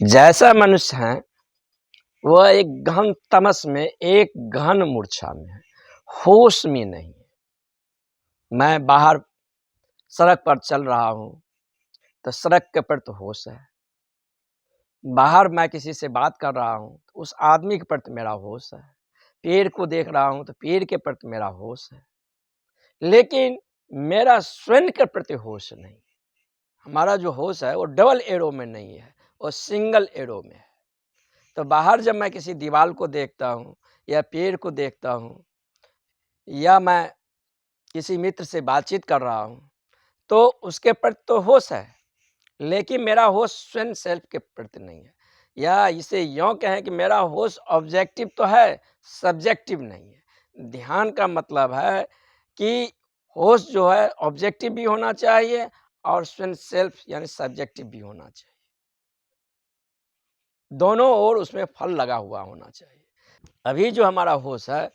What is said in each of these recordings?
जैसा मनुष्य है वह एक गहन तमस में, एक गहन मूर्छा में है, होश में नहीं है। मैं बाहर सड़क पर चल रहा हूँ तो सड़क के प्रति होश है। बाहर मैं किसी से बात कर रहा हूँ तो उस आदमी के प्रति मेरा होश है। पेड़ को देख रहा हूँ तो पेड़ के प्रति मेरा होश है, लेकिन मेरा स्वयं के प्रति होश नहीं। हमारा जो होश है वो डबल एरो में नहीं है, वो सिंगल एरो में है। तो बाहर जब मैं किसी दीवार को देखता हूँ या पेड़ को देखता हूँ या मैं किसी मित्र से बातचीत कर रहा हूँ तो उसके प्रति तो होश है, लेकिन मेरा होश स्वयं सेल्फ के प्रति नहीं है। या इसे यूँ कहें कि मेरा होश ऑब्जेक्टिव तो है, सब्जेक्टिव नहीं है। ध्यान का मतलब है कि होश जो है ऑब्जेक्टिव भी होना चाहिए और स्वयं सेल्फ यानी सब्जेक्टिव भी होना चाहिए। दोनों ओर उसमें फल लगा हुआ होना चाहिए। अभी जो हमारा होश है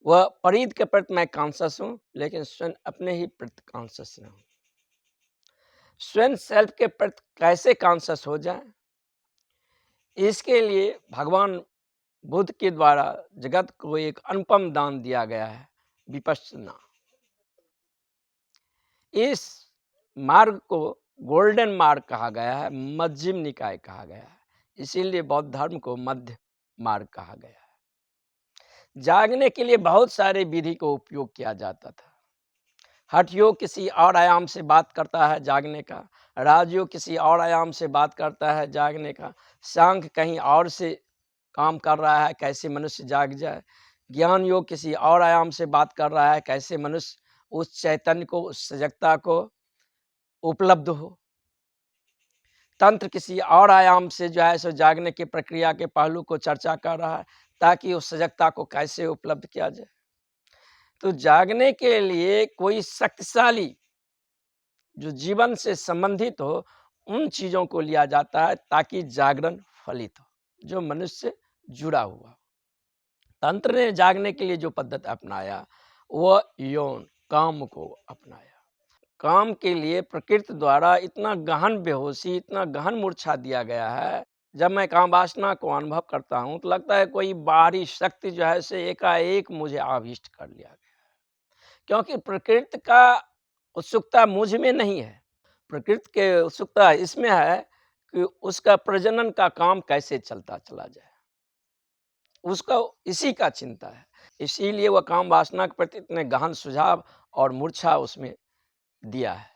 वह परीत के प्रति मैं कॉन्शियस हूँ, लेकिन स्वयं अपने ही प्रति कॉन्शियस नहीं हूँ। स्वयं सेल्फ के प्रति कैसे कॉन्शियस हो जाए, इसके लिए भगवान बुद्ध के द्वारा जगत को एक अनुपम दान दिया गया है, विपश्यना। इस मार्ग को गोल्डन मार्ग कहा गया है, मध्यम निकाय कहा गया है, इसीलिए बौद्ध धर्म को मध्य मार्ग कहा गया है। जागने के लिए बहुत सारे विधि को उपयोग किया जाता था। हठ योग किसी और आयाम से बात करता है जागने का, राजयोग किसी और आयाम से बात करता है जागने का, सांख्य कहीं और से काम कर रहा है कैसे मनुष्य जाग जाए, ज्ञान योग किसी और आयाम से बात कर रहा है कैसे मनुष्य उस चैतन्य को, उस सजगता को उपलब्ध हो। तंत्र किसी और आयाम से जो है सो जागने की प्रक्रिया के पहलू को चर्चा कर रहा है ताकि उस सजगता को कैसे उपलब्ध किया जाए। तो जागने के लिए कोई शक्तिशाली जो जीवन से संबंधित हो उन चीज़ों को लिया जाता है ताकि जागरण फलित हो, जो मनुष्य से जुड़ा हुआ। तंत्र ने जागने के लिए जो पद्धति अपनाया वह यौन काम को अपनाया। काम के लिए प्रकृति द्वारा इतना गहन बेहोशी, इतना गहन मूर्छा दिया गया है। जब मैं काम वासना को अनुभव करता हूँ तो लगता है कोई बाहरी शक्ति जो है से एकाएक मुझे आविष्ट कर लिया गया, क्योंकि प्रकृति का उत्सुकता मुझ में नहीं है। प्रकृति के उत्सुकता इसमें है कि उसका प्रजनन का काम कैसे चलता चला जाए, उसका इसी का चिंता है। इसीलिए वह काम वासना के प्रति इतने गहन सुझाव और मूर्छा उसमें दिया है।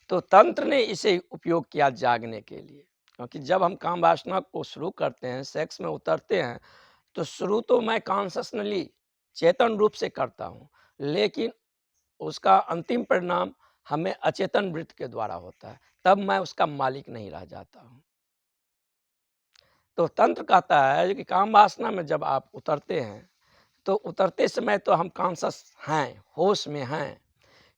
तो तंत्र ने इसे उपयोग किया जागने के लिए, क्योंकि जब हम काम वासना को शुरू करते हैं, सेक्स में उतरते हैं, तो शुरू तो मैं कॉन्शसली चेतन रूप से करता हूँ, लेकिन उसका अंतिम परिणाम हमें अचेतन वृत्ति के द्वारा होता है, तब मैं उसका मालिक नहीं रह जाता हूँ। तो तंत्र कहता है कि काम वासना में जब आप उतरते हैं तो उतरते समय तो हम कॉन्शस हैं, होश में हैं,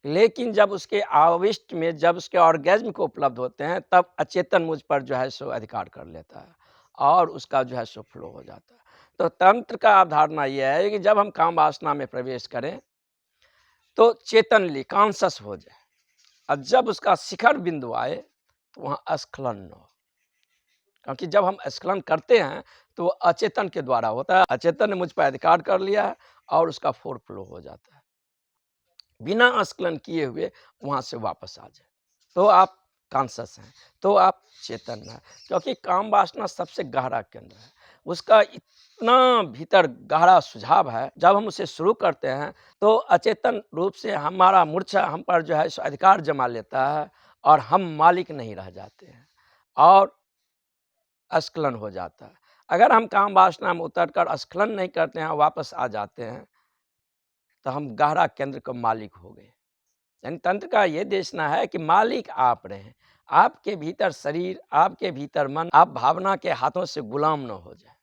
लेकिन जब उसके आविष्ट में, जब उसके ऑर्गेज्म को उपलब्ध होते हैं, तब अचेतन मुझ पर जो है सो अधिकार कर लेता है और उसका जो है सो फ्लो हो जाता है। तो तंत्र का अवधारणा यह है कि जब हम काम वासना में प्रवेश करें तो चेतनली कॉन्शस हो जाए, और जब उसका शिखर बिंदु आए तो वहाँ स्खलन न हो, क्योंकि जब हम स्खलन करते हैं तो अचेतन के द्वारा होता है। अचेतन ने मुझ पर अधिकार कर लिया है और उसका फोर फ्लो हो जाता है, बिना स्खलन किए हुए वहाँ से वापस आ जाए तो आप कॉन्शस हैं, तो आप चेतन हैं, क्योंकि काम वासना सबसे गहरा केंद्र है। उसका इतना भीतर गहरा सुझाव है, जब हम उसे शुरू करते हैं तो अचेतन रूप से हमारा मूर्छा हम पर जो है सो अधिकार जमा लेता है और हम मालिक नहीं रह जाते हैं और स्खलन हो जाता है। अगर हम काम वासना में उतरकर स्खलन नहीं करते हैं, वापस आ जाते हैं, तो हम गहरा केंद्र के मालिक हो गए। यानी तंत्र का ये देशना है कि मालिक आप रहें, आपके भीतर शरीर, आपके भीतर मन, आप भावना के हाथों से गुलाम न हो जाए।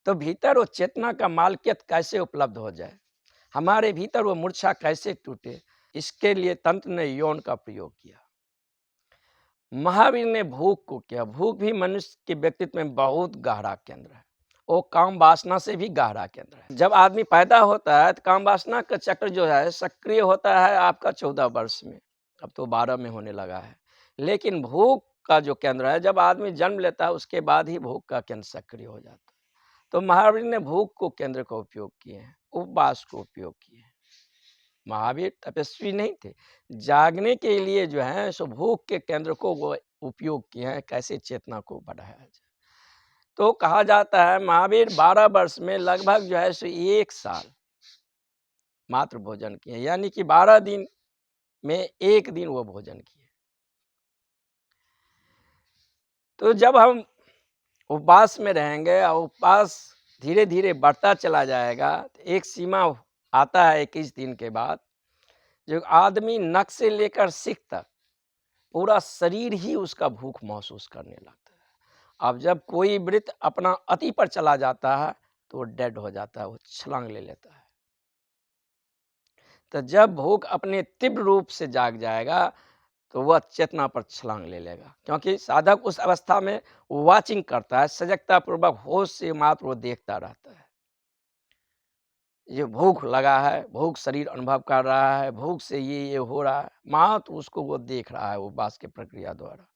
तो भीतर वो चेतना का मालिकियत कैसे उपलब्ध हो जाए, हमारे भीतर वो मूर्छा कैसे टूटे, इसके लिए तंत्र ने यौन का प्रयोग किया। महावीर ने भूख को किया। भूख भी मनुष्य के व्यक्तित्व में बहुत गहरा केंद्र है, वो काम वासना से भी गहरा केंद्र है। जब आदमी पैदा होता है तो काम वासना का चक्र जो है सक्रिय होता है आपका 14 वर्ष में, अब तो 12 में होने लगा है, लेकिन भूख का जो केंद्र है, जब आदमी जन्म लेता है उसके बाद ही भोग का केंद्र सक्रिय हो जाता है। तो महावीर ने भोग को केंद्र का उपयोग किए हैं, उपवास को उपयोग किए हैं। महावीर तपस्वी नहीं थे, जागने के लिए जो है सो भोग के केंद्र को वो उपयोग किए हैं, कैसे चेतना को बढ़ाया जाए। तो कहा जाता है महावीर 12 वर्ष में लगभग जो है सो 1 साल मात्र भोजन किए, यानी कि 12 दिन में 1 दिन वो भोजन किए। तो जब हम उपवास में रहेंगे और उपवास धीरे धीरे बढ़ता चला जाएगा, तो एक सीमा आता है 21 दिन के बाद, जो आदमी नख से लेकर सिर तक पूरा शरीर ही उसका भूख महसूस करने लगता है। अब जब कोई व्रत अपना अति पर चला जाता है तो वो डेड हो जाता है, वो छलांग ले लेता है। तो जब भूख अपने तीव्र रूप से जाग जाएगा तो वह चेतना पर छलांग ले लेगा, क्योंकि साधक उस अवस्था में वाचिंग करता है, सजगता पूर्वक होश से मात्र वो देखता रहता है। ये भूख लगा है, भूख शरीर अनुभव कर रहा है, भूख से ये हो रहा है, मात्र उसको वो देख रहा है उपवास की प्रक्रिया द्वारा,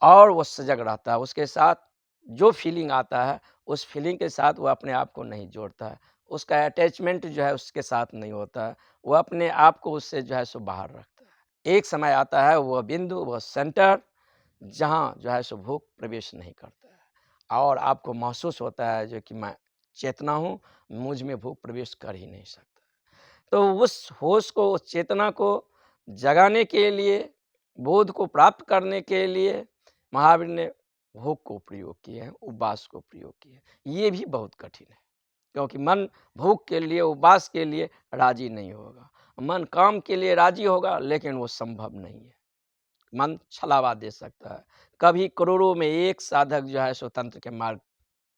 और वो सजग रहता है। उसके साथ जो फीलिंग आता है उस फीलिंग के साथ वो अपने आप को नहीं जोड़ता है, उसका अटैचमेंट जो है उसके साथ नहीं होता है, वो अपने आप को उससे जो है सो बाहर रखता है। एक समय आता है वह बिंदु, वह सेंटर, जहाँ जो है सो भूख प्रवेश नहीं करता है और आपको महसूस होता है जो कि मैं चेतना हूँ, मुझ में भूख प्रवेश कर ही नहीं सकता। तो उस होश को, उस चेतना को जगाने के लिए, बोध को प्राप्त करने के लिए महावीर ने भोग को प्रयोग किए हैं, उपवास को प्रयोग किए हैं। ये भी बहुत कठिन है, क्योंकि मन भूख के लिए, उपवास के लिए राजी नहीं होगा। मन काम के लिए राजी होगा लेकिन वो संभव नहीं है। मन छलावा दे सकता है। कभी करोड़ों में एक साधक जो है स्वतंत्र के मार्ग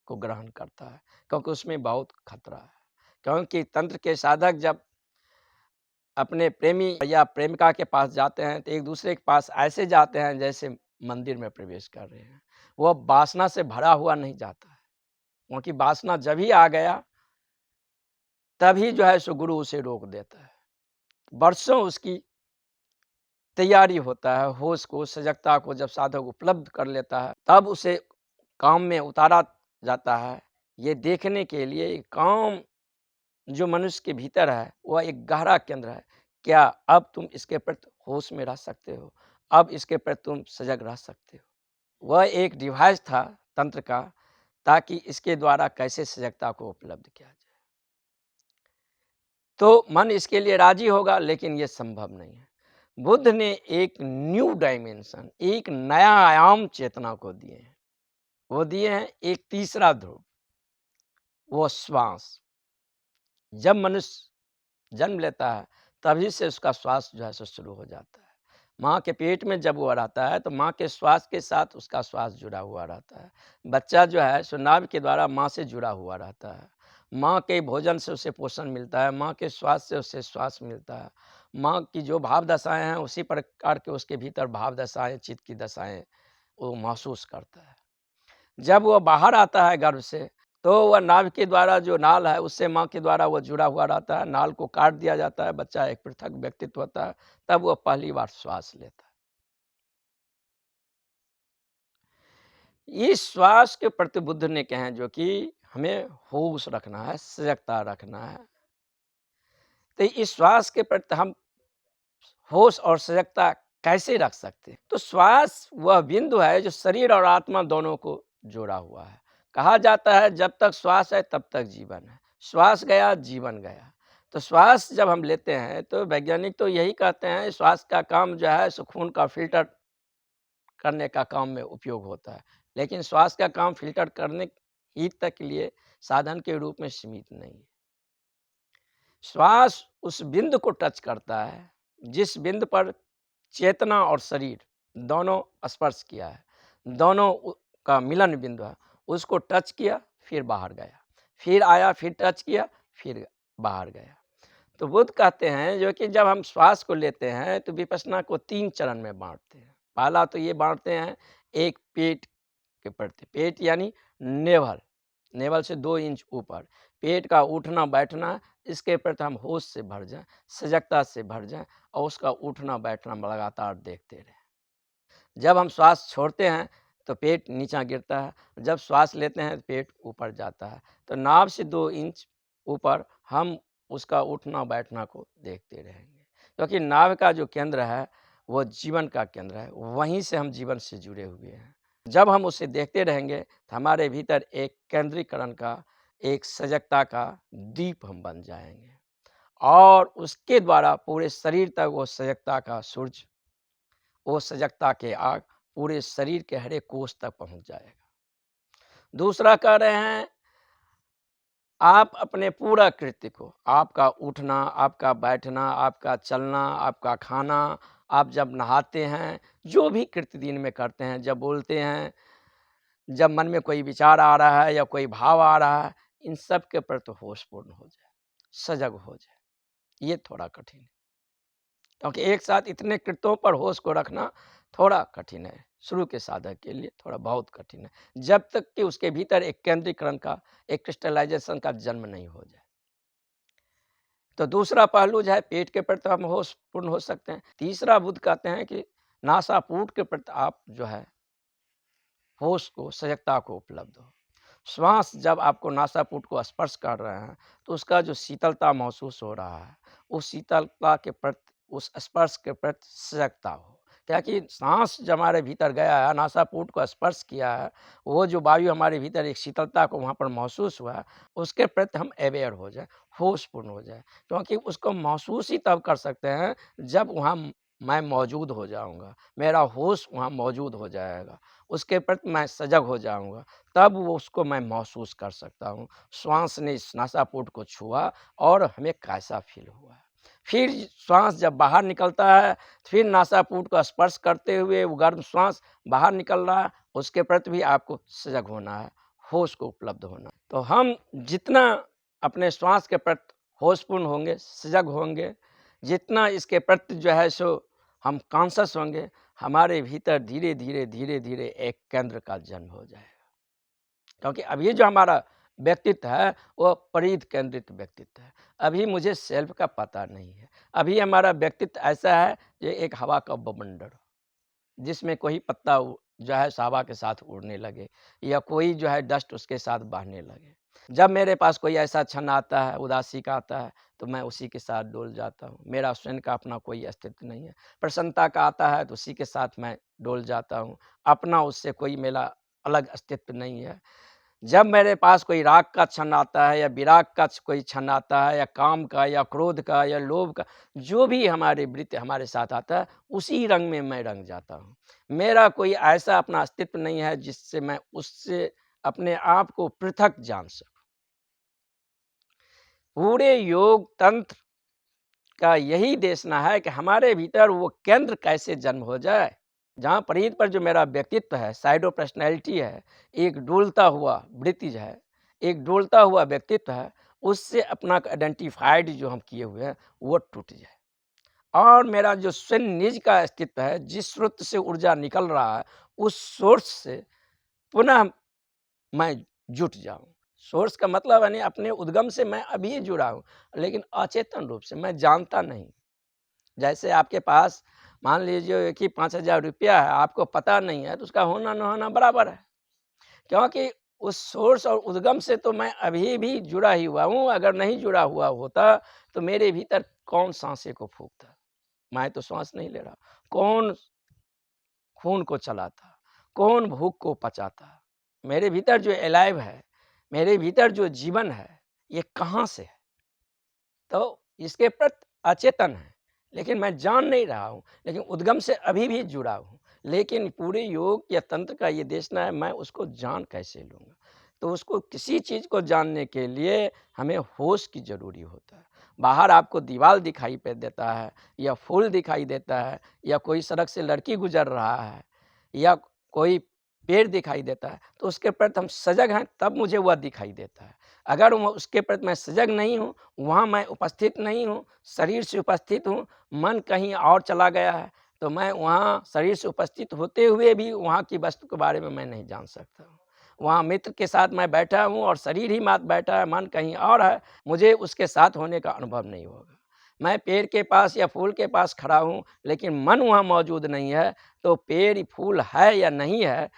को ग्रहण करता है, क्योंकि उसमें बहुत खतरा है। क्योंकि तंत्र के साधक जब अपने प्रेमी या प्रेमिका के पास जाते हैं तो एक दूसरे के पास ऐसे जाते हैं जैसे मंदिर में प्रवेश कर रहे हैं। वह वासना से भरा हुआ नहीं जाता है, क्योंकि वासना जब ही आ गया तभी जो है सो गुरु उसे रोक देता है। वर्षों उसकी तैयारी होता है, होश को, सजगता को जब साधक उपलब्ध कर लेता है तब उसे काम में उतारा जाता है। ये देखने के लिए काम जो मनुष्य के भीतर है वह एक गहरा केंद्र है। क्या अब तुम इसके प्रति होश में रह सकते हो? अब इसके प्रति तुम सजग रह सकते हो? वह एक डिवाइस था तंत्र का, ताकि इसके द्वारा कैसे सजगता को उपलब्ध किया जाए। तो मन इसके लिए राजी होगा लेकिन ये संभव नहीं है। बुद्ध ने एक न्यू डायमेंशन, एक नया आयाम चेतना को दिए हैं। वो दिए हैं एक तीसरा ध्रुव, वो श्वास। जब मनुष्य जन्म लेता है तभी से उसका श्वास जो है सो शुरू हो जाता है। माँ के पेट में जब वो रहता है तो माँ के श्वास के साथ उसका श्वास जुड़ा हुआ रहता है। बच्चा जो है सो नाभि के द्वारा माँ से जुड़ा हुआ रहता है। माँ के भोजन से उसे पोषण मिलता है, माँ के श्वास से उसे श्वास मिलता है। माँ की जो भाव दशाएं हैं उसी प्रकार के उसके भीतर भाव दशाएं, चित्त की दशाएं वो महसूस करता है। जब वह बाहर आता है गर्भ से तो वह नाभि के द्वारा जो नाल है उससे माँ के द्वारा वह जुड़ा हुआ रहता है। नाल को काट दिया जाता है, बच्चा एक पृथक व्यक्तित्व होता है, तब वह पहली बार श्वास लेता है। इस श्वास के प्रति बुद्ध ने कहे हैं जो कि हमें होश रखना है, सजगता रखना है। तो इस श्वास के प्रति हम होश और सजगता कैसे रख सकते हैं? तो श्वास वह बिंदु है जो शरीर और आत्मा दोनों को जोड़ा हुआ है। कहा जाता है जब तक श्वास है तब तक जीवन है, श्वास गया जीवन गया। तो श्वास जब हम लेते हैं तो वैज्ञानिक तो यही कहते हैं श्वास का काम जो है सो खून का फिल्टर करने का काम में उपयोग होता है, लेकिन श्वास का काम फिल्टर करने ही तक के लिए साधन के रूप में सीमित नहीं है। श्वास उस बिंदु को टच करता है जिस बिंदु पर चेतना और शरीर दोनों स्पर्श किया है, दोनों का मिलन बिंदु है। उसको टच किया फिर बाहर गया, फिर आया फिर टच किया फिर बाहर गया। तो बुद्ध कहते हैं जो कि जब हम श्वास को लेते हैं तो विपश्यना को 3 चरण में बांटते हैं। पहला तो ये बांटते हैं एक पेट के प्रति, पेट यानी नेवल, नेवल से 2 इंच ऊपर पेट का उठना बैठना, इसके प्रति हम होश से भर जाएं, सजगता से भर जाएं और उसका उठना बैठना लगातार देखते रहें। जब हम श्वास छोड़ते हैं तो पेट नीचा गिरता है, जब श्वास लेते हैं तो पेट ऊपर जाता है। तो नाभ से 2 इंच ऊपर हम उसका उठना बैठना को देखते रहेंगे, क्योंकि नाभ का जो केंद्र है वो जीवन का केंद्र है, वहीं से हम जीवन से जुड़े हुए हैं। जब हम उसे देखते रहेंगे तो हमारे भीतर एक केंद्रीकरण का, एक सजगता का दीप हम बन जाएंगे और उसके द्वारा पूरे शरीर तक वो सजगता का सूरज, वो सजगता के आग पूरे शरीर के हर एक कोष तक पहुंच जाएगा। दूसरा कह रहे हैं, आप अपने पूरा कृत्य को, आपका उठना, आपका बैठना, आपका चलना, आपका खाना, आप जब नहाते हैं, जो भी कृत्य दिन में करते हैं, जब बोलते हैं, जब मन में कोई विचार आ रहा है या कोई भाव आ रहा है, इन सब के प्रति होशपूर्ण हो जाए, सजग हो जाए। ये थोड़ा कठिन है, क्योंकि एक साथ इतने कृत्यों पर होश को रखना थोड़ा कठिन है। शुरू के साधक के लिए थोड़ा बहुत कठिन है, जब तक कि उसके भीतर एक केंद्रीकरण का, एक क्रिस्टलाइजेशन का जन्म नहीं हो जाए। तो दूसरा पहलू जो है, पेट के प्रति हम होशपूर्ण हो सकते हैं। तीसरा बुद्ध कहते हैं कि नासापुट के प्रति आप जो है होश को, सजगता को उपलब्ध हो। श्वास जब आपको नासापुट को स्पर्श कर रहे हैं तो उसका जो शीतलता महसूस हो रहा है, उस शीतलता के प्रति, उस स्पर्श के प्रति सजगता हो। क्या कि सांस जब हमारे भीतर गया है, नासापुट को स्पर्श किया है, वो जो वायु हमारे भीतर एक शीतलता को वहाँ पर महसूस हुआ है, उसके प्रति हम अवेयर हो जाए, होशपूर्ण हो जाए। क्योंकि उसको महसूस ही तब कर सकते हैं जब वहाँ मैं मौजूद हो जाऊँगा, मेरा होश वहाँ मौजूद हो जाएगा, उसके प्रति मैं सजग हो जाऊँगा, तब वो उसको मैं महसूस कर सकता हूँ। श्वास ने इस नासापुट को छुआ और हमें कैसा फ़ील हुआ। फिर श्वास जब बाहर निकलता है, फिर नासापुट को स्पर्श करते हुए वो गर्म श्वास बाहर निकल रहा है, उसके प्रति भी आपको सजग होना है, होश को उपलब्ध होना है। तो हम जितना अपने श्वास के प्रति होशपूर्ण होंगे, सजग होंगे, जितना इसके प्रति जो है सो हम कॉन्शस होंगे, हमारे भीतर धीरे धीरे धीरे धीरे एक केंद्र का जन्म हो जाएगा। क्योंकि अभी जो हमारा व्यक्तित्व है वो परिध केंद्रित व्यक्तित्व है, अभी मुझे सेल्फ का पता नहीं है। अभी हमारा व्यक्तित्व ऐसा है जो एक हवा का बवंडर, जिसमें कोई पत्ता जो है हवा के साथ उड़ने लगे या कोई जो है डस्ट उसके साथ बहने लगे। जब मेरे पास कोई ऐसा क्षण आता है, उदासी का आता है, तो मैं उसी के साथ डोल जाता हूँ। मेरा स्वयं का अपना कोई अस्तित्व नहीं है। प्रसन्नता का आता है तो उसी के साथ मैं डोल जाता हूँ। अपना उससे कोई मेरा अलग अस्तित्व नहीं है। जब मेरे पास कोई राग का क्षण आता है या विराग का कोई क्षण आता है या काम का या क्रोध का या लोभ का, जो भी हमारे वृत्ति हमारे साथ आता है, उसी रंग में मैं रंग जाता हूँ। मेरा कोई ऐसा अपना अस्तित्व नहीं है जिससे मैं उससे अपने आप को पृथक जान सकूँ। पूरे योग तंत्र का यही देशना है कि हमारे भीतर वो केंद्र कैसे जन्म हो जाए, जहाँ परिध पर जो मेरा व्यक्तित्व है, साइडो पर्सनैलिटी है, एक डोलता हुआ वृत्तिज है, एक डोलता हुआ व्यक्तित्व है, उससे अपना आइडेंटिफाइड जो हम किए हुए हैं वो टूट जाए और मेरा जो स्वयं निज का अस्तित्व है, जिस स्रोत से ऊर्जा निकल रहा है, उस सोर्स से पुनः मैं जुट जाऊँ। सोर्स का मतलब यानी अपने उद्गम से मैं अभी जुड़ा हूँ, लेकिन अचेतन रूप से मैं जानता नहीं। जैसे आपके पास मान लीजिए कि 5,000 रुपया है, आपको पता नहीं है, तो उसका होना न होना बराबर है। क्योंकि उस सोर्स और उद्गम से तो मैं अभी भी जुड़ा ही हुआ हूँ, अगर नहीं जुड़ा हुआ होता, तो मेरे भीतर कौन साँसें को फूँकता? मैं तो श्वास नहीं ले रहा। कौन खून को चलाता? कौन भूख को पचाता? मेरे भीतर जो अलाइव है, मेरे भीतर जो जीवन है, ये कहाँ से है? तो इसके प्रति अचेतन है, लेकिन मैं जान नहीं रहा हूँ, लेकिन उद्गम से अभी भी जुड़ा हूँ। लेकिन पूरे योग या तंत्र का ये देशना है, मैं उसको जान कैसे लूँगा? तो उसको किसी चीज़ को जानने के लिए हमें होश की ज़रूरी होता है। बाहर आपको दीवार दिखाई पे देता है या फूल दिखाई देता है या कोई सड़क से लड़की गुज़र रहा है या कोई पेड़ दिखाई देता है, तो उसके प्रति हम सजग हैं, तब मुझे वह दिखाई देता है। अगर वो उसके प्रति मैं सजग नहीं हूँ, वहाँ मैं उपस्थित नहीं हूँ, शरीर से उपस्थित हूँ, मन कहीं और चला गया है, तो मैं वहाँ शरीर से उपस्थित होते हुए भी वहाँ की वस्तु के बारे में मैं नहीं जान सकता हूँ। वहाँ मित्र के साथ मैं बैठा हूँ और शरीर ही मात्र बैठा है, मन कहीं और है, मुझे उसके साथ होने का अनुभव नहीं होगा। मैं पेड़ के पास या फूल के पास खड़ा हूँ, लेकिन मन वहाँ मौजूद नहीं है, तो पेड़ फूल है या नहीं है,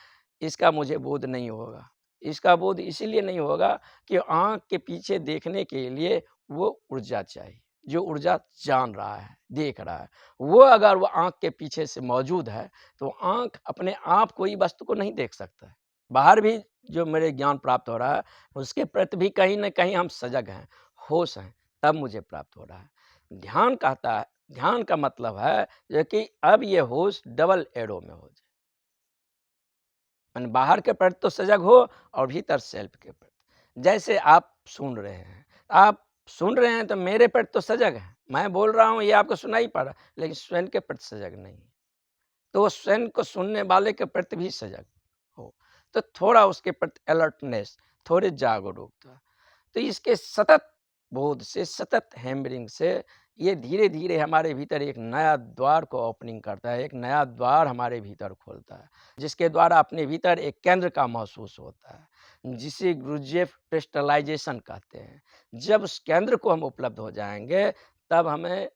इसका मुझे बोध नहीं होगा। इसका बोध इसीलिए नहीं होगा कि आँख के पीछे देखने के लिए वो ऊर्जा चाहिए, जो ऊर्जा जान रहा है, देख रहा है। वो अगर वो आँख के पीछे से मौजूद है, तो आँख अपने आप कोई वस्तु को नहीं देख सकता है। बाहर भी जो मेरे ज्ञान प्राप्त हो रहा है, उसके प्रति भी कहीं न कहीं हम सजग हैं, होश हैं, तब मुझे प्राप्त हो रहा है। ध्यान कहता है, ध्यान का मतलब है जो कि अब ये होश डबल एरो में हो जाए। माने बाहर के प्रति तो सजग हो और भीतर सेल्फ के प्रति। जैसे आप सुन रहे हैं तो मेरे प्रति तो सजग हैं। मैं बोल रहा हूँ ये आपको सुनाई पड़ रहा है, लेकिन स्वयं के प्रति सजग नहीं है। तो वो स्वयं को सुनने वाले के प्रति भी सजग हो, तो थोड़ा उसके प्रति अलर्टनेस, थोड़ी जागरूकता। तो इसके सतत बोध से, सतत हैमरिंग से ये धीरे-धीरे हमारे भीतर एक नया द्वार को ओपनिंग करता है, एक नया द्वार हमारे भीतर खोलता है, जिसके द्वारा अपने भीतर एक केंद्र का महसूस होता है, जिसे गुरुजेफ क्रिस्टलाइजेशन कहते हैं। जब उस केंद्र को हम उपलब्ध हो जाएँगे, तब हमें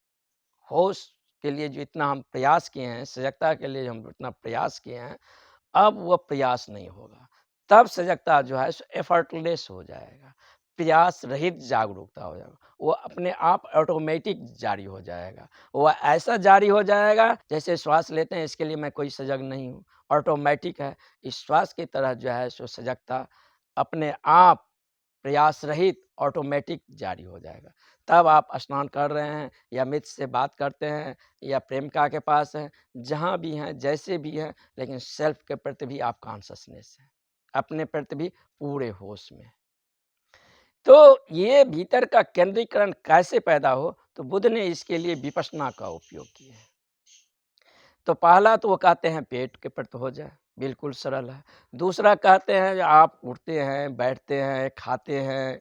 होश के लिए जो इतना हम प्रयास किए हैं, सजगता के लिए हम इतना प्रयास किए हैं, अब वो प्रयास नहीं होगा। तब सजगता जो है सो एफर्टलेस हो जाएगा, प्रयास रहित जागरूकता हो जाएगा। वो अपने आप ऑटोमेटिक जारी हो जाएगा। वो ऐसा जारी हो जाएगा जैसे श्वास लेते हैं, इसके लिए मैं कोई सजग नहीं हूँ, ऑटोमेटिक है। इस श्वास की तरह जो है सो सजगता अपने आप प्रयास रहित ऑटोमेटिक जारी हो जाएगा। तब आप स्नान कर रहे हैं या मित्र से बात करते हैं या प्रेमिका के पास हैं, जहाँ भी हैं, जैसे भी हैं, लेकिन सेल्फ के प्रति भी आप कॉन्शसनेस है, अपने प्रति भी पूरे होश में है। तो ये भीतर का केंद्रीकरण कैसे पैदा हो, तो बुद्ध ने इसके लिए विपश्यना का उपयोग किया है। तो पहला तो वो कहते हैं पेट के प्रति हो जाए, बिल्कुल सरल है। दूसरा कहते हैं आप उठते हैं, बैठते हैं, खाते हैं,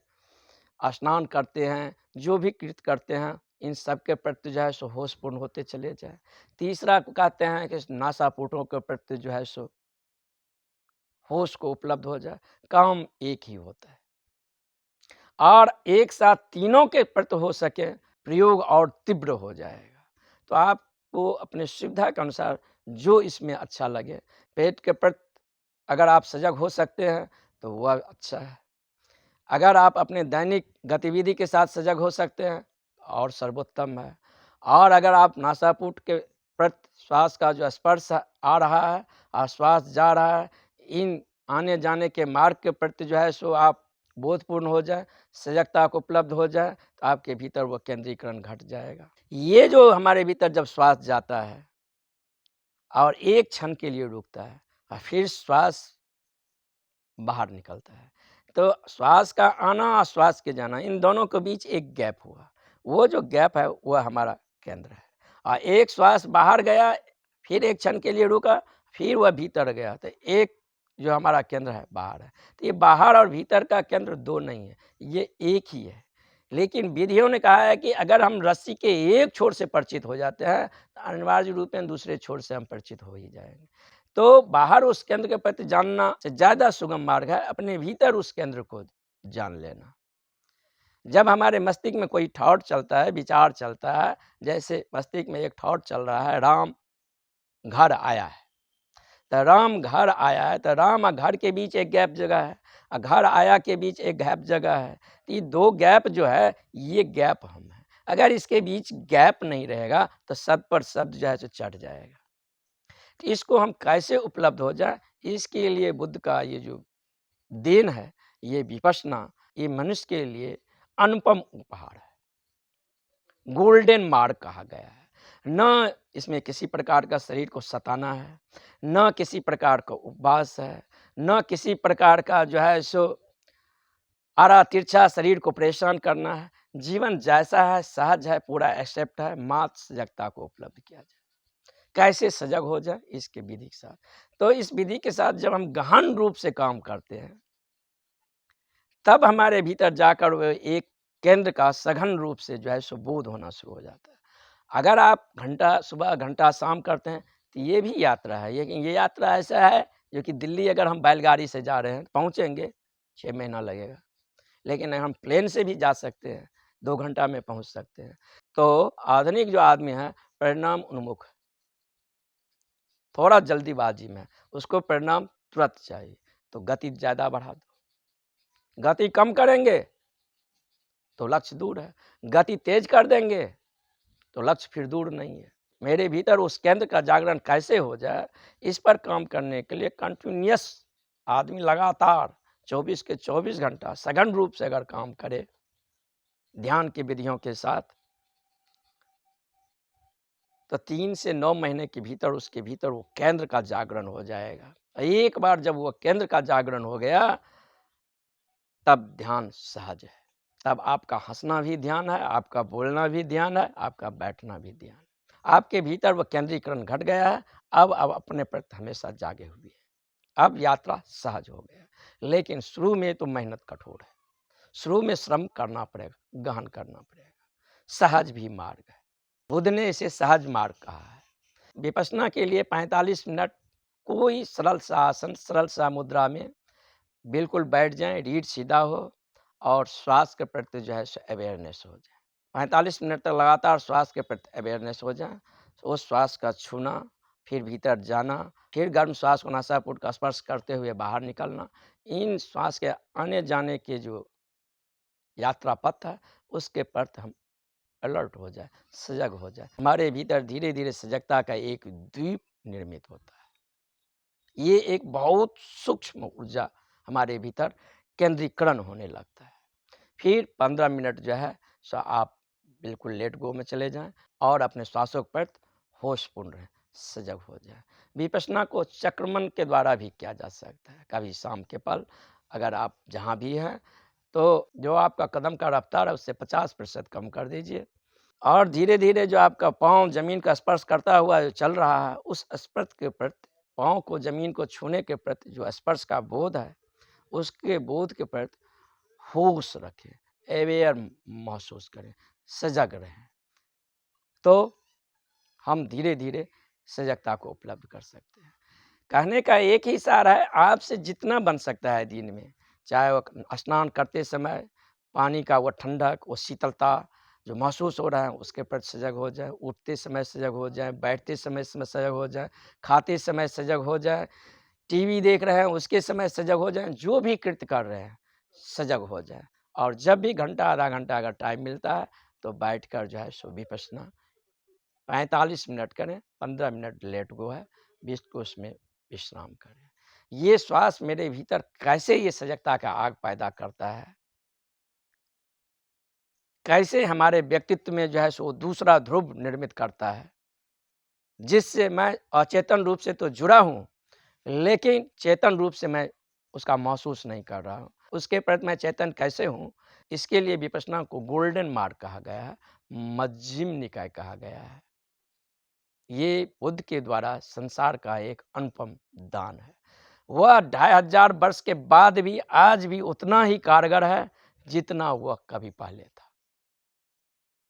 स्नान करते हैं, जो भी कृत्य करते हैं, इन सब के प्रति जो है सो होशपूर्ण होते चले जाएँ। तीसरा कहते हैं कि नासापुटों के प्रति जो है सो होश को उपलब्ध हो जाए, काम एक ही होता है। और एक साथ तीनों के प्रति हो सके, प्रयोग और तीव्र हो जाएगा। तो आपको अपने सुविधा के अनुसार जो इसमें अच्छा लगे, पेट के प्रति अगर आप सजग हो सकते हैं, तो वह अच्छा है। अगर आप अपने दैनिक गतिविधि के साथ सजग हो सकते हैं और सर्वोत्तम है। और अगर आप नासापुट के प्रति श्वास का जो स्पर्श आ रहा है और श्वास जा रहा है, इन आने जाने के मार्ग के प्रति जो है सो आप बोधपूर्ण हो जाए, सजगता को उपलब्ध हो जाए, तो आपके भीतर वो केंद्रीकरण घट जाएगा। ये जो हमारे भीतर जब श्वास जाता है और एक क्षण के लिए रुकता है और फिर श्वास बाहर निकलता है, तो श्वास का आना और श्वास के जाना, इन दोनों के बीच एक गैप हुआ। वो जो गैप है वह हमारा केंद्र है। और एक श्वास बाहर गया, फिर एक क्षण के लिए रुका, फिर वह भीतर गया, तो एक जो हमारा केंद्र है बाहर है। तो ये बाहर और भीतर का केंद्र दो नहीं है, ये एक ही है। लेकिन विधियों ने कहा है कि अगर हम रस्सी के एक छोर से परिचित हो जाते हैं, तो अनिवार्य रूप में दूसरे छोर से हम परिचित हो ही जाएंगे। तो बाहर उस केंद्र के प्रति जानना से ज़्यादा सुगम मार्ग है अपने भीतर उस केंद्र को जान लेना। जब हमारे मस्तिष्क में कोई थॉट चलता है, विचार चलता है, जैसे मस्तिष्क में एक थॉट चल रहा है, राम घर आया है। तो राम घर आया है, तो राम और घर के बीच एक गैप जगह है और घर आया के बीच एक गैप जगह है। तो ये दो गैप जो है, ये गैप हम हैं। अगर इसके बीच गैप नहीं रहेगा, तो शब्द पर शब्द जो है सो चढ़ जाएगा। तो इसको हम कैसे उपलब्ध हो जाए, इसके लिए बुद्ध का ये जो देन है, ये विपश्यना, ये मनुष्य के लिए अनुपम उपहार है। गोल्डन मार्ग कहा गया है। न इसमें किसी प्रकार का शरीर को सताना है, न किसी प्रकार का उपवास है, न किसी प्रकार का जो है सो आरा तिरछा शरीर को परेशान करना है। जीवन जैसा है, सहज है, पूरा एक्सेप्ट है, मात्र सजगता को उपलब्ध किया जाए। कैसे सजग हो जाए, इसके विधि के साथ। तो इस विधि के साथ जब हम गहन रूप से काम करते हैं, तब हमारे भीतर जाकर वो एक केंद्र का सघन रूप से जो है सो बोध होना शुरू हो जाता है। अगर आप घंटा सुबह, घंटा शाम करते हैं, तो ये भी यात्रा है। लेकिन ये यात्रा ऐसा है जो कि दिल्ली अगर हम बैलगाड़ी से जा रहे हैं, पहुँचेंगे, 6 महीना लगेगा। लेकिन हम प्लेन से भी जा सकते हैं, 2 घंटा में पहुँच सकते हैं। तो आधुनिक जो आदमी है परिणाम उन्मुख है, थोड़ा जल्दीबाजी में, उसको परिणाम तुरंत चाहिए, तो गति ज़्यादा बढ़ा दो। गति कम करेंगे तो लक्ष्य दूर है, गति तेज कर देंगे तो लक्ष्य फिर दूर नहीं है। मेरे भीतर उस केंद्र का जागरण कैसे हो जाए, इस पर काम करने के लिए कंटिन्यूअस आदमी लगातार 24 के 24 घंटा सघन रूप से अगर काम करे ध्यान की विधियों के साथ, तो 3 से 9 महीने के भीतर उसके भीतर वो केंद्र का जागरण हो जाएगा। एक बार जब वो केंद्र का जागरण हो गया, तब ध्यान सहज है। तब आपका हंसना भी ध्यान है, आपका बोलना भी ध्यान है, आपका बैठना भी ध्यान है। आपके भीतर वो केंद्रीकरण घट गया है। अब अपने प्रति हमेशा जागे हुए हैं। अब यात्रा सहज हो गया, लेकिन शुरू में तो मेहनत कठोर है। शुरू में श्रम करना पड़ेगा, गहन करना पड़ेगा। सहज भी मार्ग है, बुद्ध ने इसे सहज मार्ग कहा है। विपश्यना के लिए 45 मिनट कोई सरल सा आसन, सरल सा मुद्रा में बिल्कुल बैठ जाएं, रीढ़ सीधा हो और श्वास के प्रति जो है अवेयरनेस हो जाए। 45 मिनट तक लगातार श्वास के प्रति अवेयरनेस हो जाए। उस श्वास का छूना, फिर भीतर जाना, फिर गर्म श्वास को नासापुट का स्पर्श करते हुए बाहर निकलना। इन श्वास के आने जाने के जो यात्रा पथ है, उसके प्रति हम अलर्ट हो जाए, सजग हो जाए। हमारे भीतर धीरे धीरे सजगता का एक द्वीप निर्मित होता है। ये एक बहुत सूक्ष्म ऊर्जा हमारे भीतर केंद्रीकरण होने लगता है। फिर 15 मिनट जो है सो आप बिल्कुल लेट गो में चले जाएं और अपने श्वासों पर होशपूर्ण रहें, सजग हो जाए। विपश्यना को चक्रमन के द्वारा भी किया जा सकता है। कभी शाम के पल अगर आप जहाँ भी हैं, तो जो आपका कदम का रफ्तार है उससे 50% कम कर दीजिए और धीरे धीरे जो आपका पाँव ज़मीन का स्पर्श करता हुआ जो चल रहा है, उस स्पर्श के प्रति, पाँव को ज़मीन को छूने के प्रति जो स्पर्श का बोध है, उसके बोध के प्रति होश रखें, अवेयर महसूस करें, सजग रहें। तो हम धीरे धीरे सजगता को उपलब्ध कर सकते हैं। कहने का एक ही इशारा है, आपसे जितना बन सकता है दिन में, चाहे वो स्नान करते समय पानी का वो ठंडक, वो शीतलता जो महसूस हो रहा है उसके प्रति सजग हो जाए, उठते समय सजग हो जाए, बैठते समय सजग हो जाए, खाते समय सजग हो जाए, टीवी देख रहे हैं उसके समय सजग हो जाए, जो भी कृत्य कर रहे हैं सजग हो जाए। और जब भी घंटा आधा घंटा अगर टाइम मिलता है तो बैठकर जो है सो विपश्यना 45 मिनट करें, 15 मिनट लेट गो है, 20 को उसमें विश्राम करें। ये श्वास मेरे भीतर कैसे ये सजगता का आग पैदा करता है, कैसे हमारे व्यक्तित्व में जो है सो दूसरा ध्रुव निर्मित करता है, जिससे मैं अचेतन रूप से तो जुड़ा हूँ, लेकिन चेतन रूप से मैं उसका महसूस नहीं कर रहा हूँ। उसके प्रति मैं चेतन कैसे हूँ, इसके लिए विपश्यना को गोल्डन मार्ग कहा गया है, मध्यम निकाय कहा गया है। ये बुद्ध के द्वारा संसार का एक अनुपम दान है। वह 2500 वर्ष के बाद भी आज भी उतना ही कारगर है जितना वह कभी पहले था।